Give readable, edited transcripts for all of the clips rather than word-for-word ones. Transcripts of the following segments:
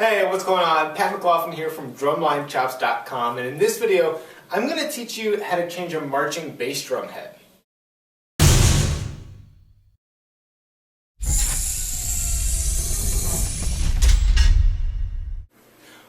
Hey, what's going on? Pat McLaughlin here from DrumlineChops.com, and in this video I'm going to teach you how to change a marching bass drum head.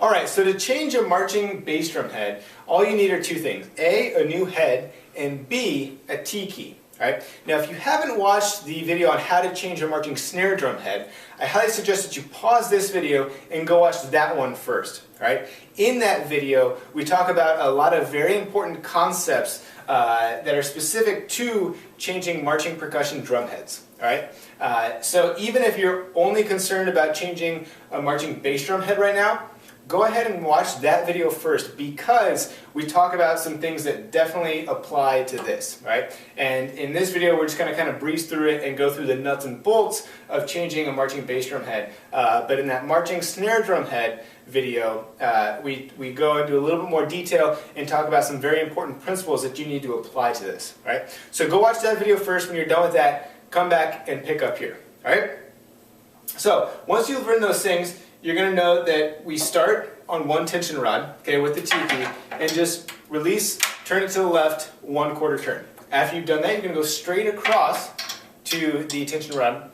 Alright, so to change a marching bass drum head, all you need are two things. A new head, and B, a T key. Right? Now, if you haven't watched the video on how to change a marching snare drum head, I highly suggest that you pause this video and go watch that one first. Right? In that video, we talk about a lot of very important concepts that are specific to changing marching percussion drum heads. All right? So even if you're only concerned about changing a marching bass drum head right now, go ahead and watch that video first, because we talk about some things that definitely apply to this, right? And in this video, we're just going to kind of breeze through it and go through the nuts and bolts of changing a marching bass drum head. But in that marching snare drum head video, we go into a little bit more detail and talk about some very important principles that you need to apply to this, right? So go watch that video first. When you're done with that, come back and pick up here, all right? So once you've learned those things, you're going to know that we start on one tension rod, okay, with the T key, and just release, turn it to the left, 1/4 turn. After you've done that, you're going to go straight across to the tension rod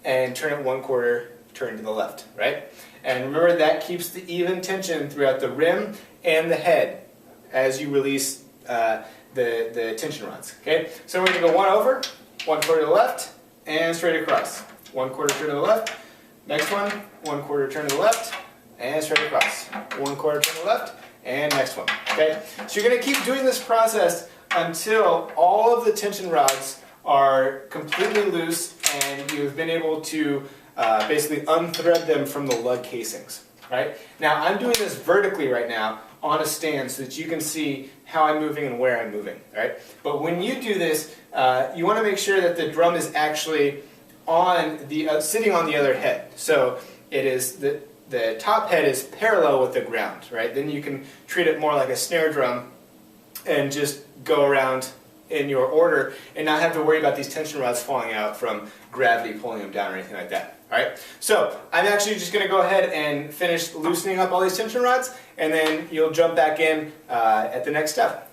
and turn it 1/4 turn to the left, right? And remember, that keeps the even tension throughout the rim and the head as you release the tension rods, okay? So we're going to go 1 over, 1/4 to the left, and straight across. 1/4 turn to the left. Next one, 1/4 turn to the left, and straight across. 1/4 turn to the left, and next one. Okay? So you're going to keep doing this process until all of the tension rods are completely loose and you've been able to basically unthread them from the lug casings. Right? Now, I'm doing this vertically right now on a stand so that you can see how I'm moving and where I'm moving. Right? But when you do this, you want to make sure that the drum is actually on the sitting on the other head. So it is the top head is parallel with the ground, right? Then you can treat it more like a snare drum and just go around in your order and not have to worry about these tension rods falling out from gravity pulling them down or anything like that. All right? So I'm actually just going to go ahead and finish loosening up all these tension rods, and then you'll jump back in at the next step.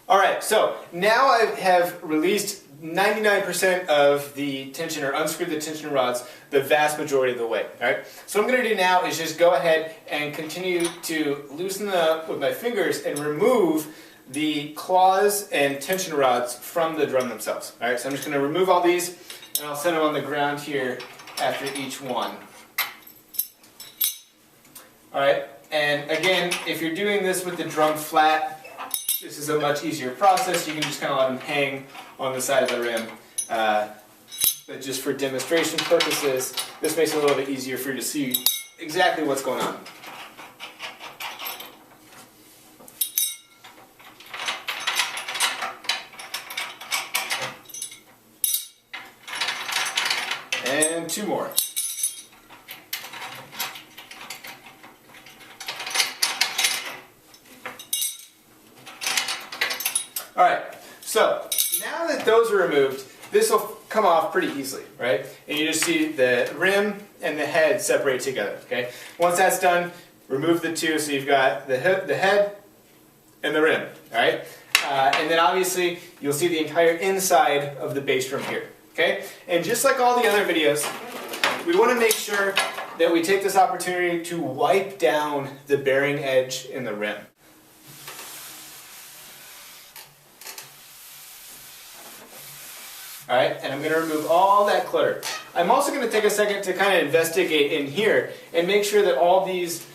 All right, so now I have released 99% of the tension, or unscrewed the tension rods the vast majority of the way. All right? So what I'm going to do now is just go ahead and continue to loosen them up with my fingers and remove the claws and tension rods from the drum themselves. All right? So I'm just going to remove all these, and I'll set them on the ground here after each one. All right? And again, if you're doing this with the drum flat, this is a much easier process. You can just kind of let them hang on the side of the rim. But just for demonstration purposes, this makes it a little bit easier for you to see exactly what's going on. And 2 more. Alright, so now that those are removed, this will come off pretty easily, right? And you just see the rim and the head separate together, okay? Once that's done, remove the two, so you've got the head and the rim, alright? And then obviously, you'll see the entire inside of the bass drum here, okay? And just like all the other videos, we want to make sure that we take this opportunity to wipe down the bearing edge in the rim. Alright, and I'm going to remove all that clutter. I'm also going to take a second to kind of investigate in here and make sure that all these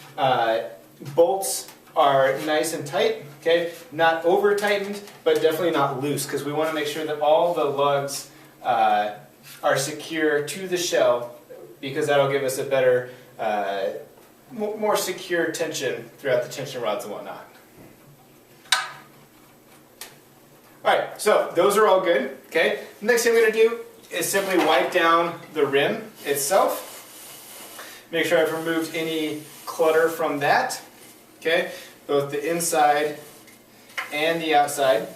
bolts are nice and tight, okay? Not over tightened, but definitely not loose, because we want to make sure that all the lugs are secure to the shell, because that'll give us a better, more secure tension throughout the tension rods and whatnot. Alright, so those are all good, okay? The next thing I'm going to do is simply wipe down the rim itself. Make sure I've removed any clutter from that, okay? Both the inside and the outside.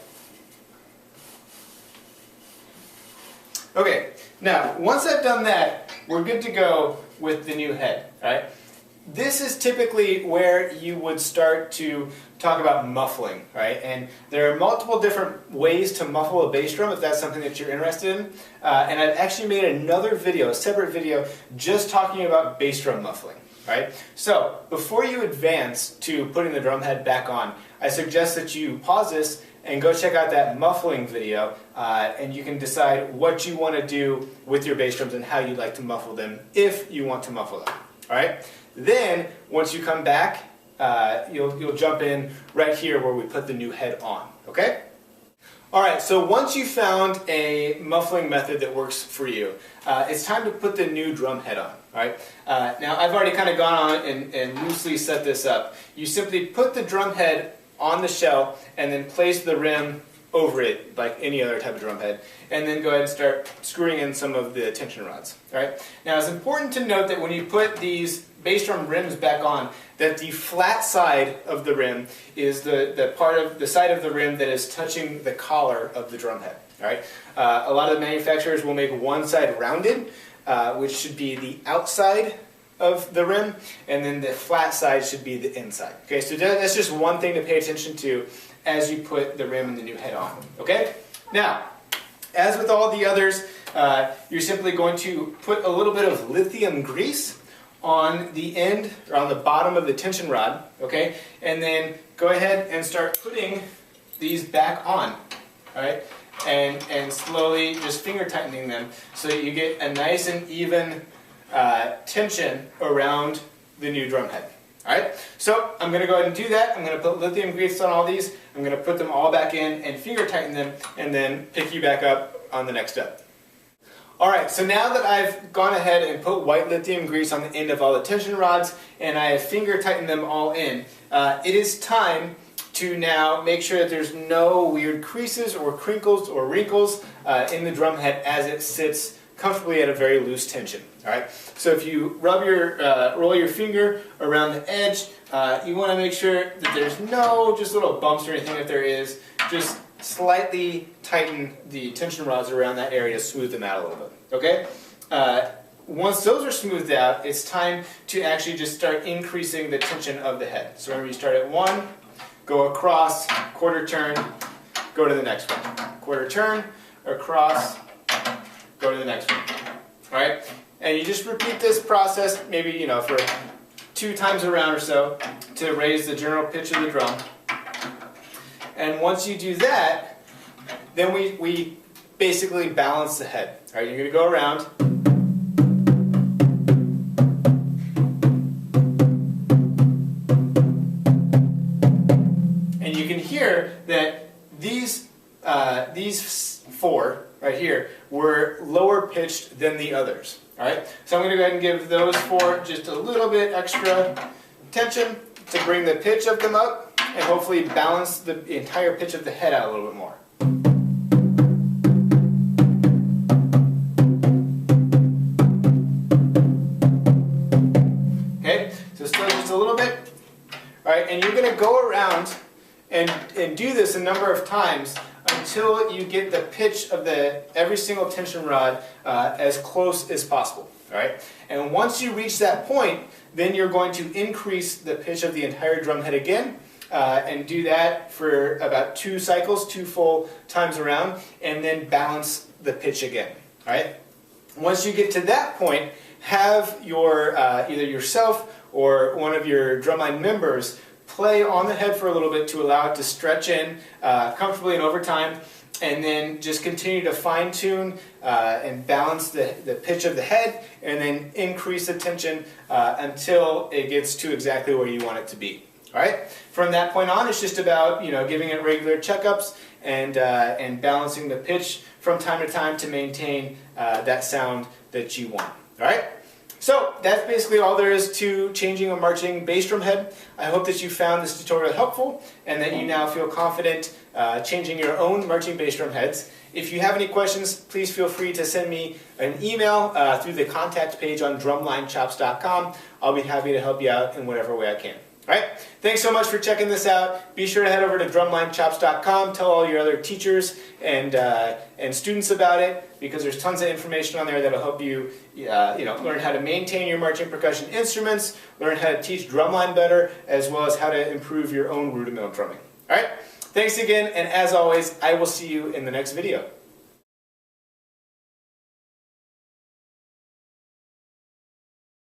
Okay, now once I've done that, we're good to go with the new head, right? This is typically where you would start to talk about muffling, right? And there are multiple different ways to muffle a bass drum if that's something that you're interested in. And I've actually made another video, a separate video, just talking about bass drum muffling, right? So before you advance to putting the drum head back on, I suggest that you pause this and go check out that muffling video, and you can decide what you want to do with your bass drums and how you'd like to muffle them if you want to muffle them, all right? Then, once you come back, you'll jump in right here where we put the new head on, okay? Alright, so once you found a muffling method that works for you, it's time to put the new drum head on, alright? Now, I've already kind of gone on and loosely set this up. You simply put the drum head on the shell and then place the rim over it like any other type of drum head, and then go ahead and start screwing in some of the tension rods. Alright? Now it's important to note that when you put these bass drum rims back on, that the flat side of the rim is the part of the side of the rim that is touching the collar of the drum head. Alright? A lot of the manufacturers will make one side rounded, which should be the outside of the rim, and then the flat side should be the inside. Okay, so that's just one thing to pay attention to as you put the rim and the new head on. Okay? Now, as with all the others, you're simply going to put a little bit of lithium grease on the end, or on the bottom of the tension rod, okay? And then go ahead and start putting these back on, all right? And slowly just finger tightening them so that you get a nice and even tension around the new drum head. Alright, so I'm going to go ahead and do that. I'm going to put lithium grease on all these. I'm going to put them all back in and finger tighten them, and then pick you back up on the next step. Alright, so now that I've gone ahead and put white lithium grease on the end of all the tension rods, and I have finger tightened them all in, it is time to now make sure that there's no weird creases or crinkles or wrinkles in the drum head as it sits comfortably at a very loose tension. All right. So if you roll your finger around the edge, you want to make sure that there's no just little bumps or anything. If there is, just slightly tighten the tension rods around that area to smooth them out a little bit. Okay. Once those are smoothed out, it's time to actually just start increasing the tension of the head. So remember, you start at 1, go across, quarter turn, go to the next one. Quarter turn, across, go to the next one. All right. And you just repeat this process, maybe, for 2 times around or so, to raise the general pitch of the drum. And once you do that, then we basically balance the head. All right, you're going to go around. And you can hear that these 4 right here were lower pitched than the others. Alright, so I'm going to go ahead and give those 4 just a little bit extra tension to bring the pitch of them up and hopefully balance the entire pitch of the head out a little bit more. Okay, so still just a little bit. Alright, and you're going to go around and do this a number of times until you get the pitch of every single tension rod as close as possible. All right? And once you reach that point, then you're going to increase the pitch of the entire drum head again, and do that for about 2 cycles, 2 full times around, and then balance the pitch again. All right? Once you get to that point, have your either yourself or one of your drumline members play on the head for a little bit to allow it to stretch in comfortably and over time, and then just continue to fine-tune and balance the pitch of the head, and then increase the tension until it gets to exactly where you want it to be. All right? From that point on, it's just about giving it regular checkups and balancing the pitch from time to time to maintain that sound that you want. All right? So that's basically all there is to changing a marching bass drum head. I hope that you found this tutorial helpful and that you now feel confident changing your own marching bass drum heads. If you have any questions, please feel free to send me an email through the contact page on drumlinechops.com. I'll be happy to help you out in whatever way I can. All right? Thanks so much for checking this out. Be sure to head over to drumlinechops.com. Tell all your other teachers and students about it. because there's tons of information on there that'll help you, learn how to maintain your marching percussion instruments, learn how to teach drumline better, as well as how to improve your own rudimental drumming. All right, thanks again, and as always, I will see you in the next video.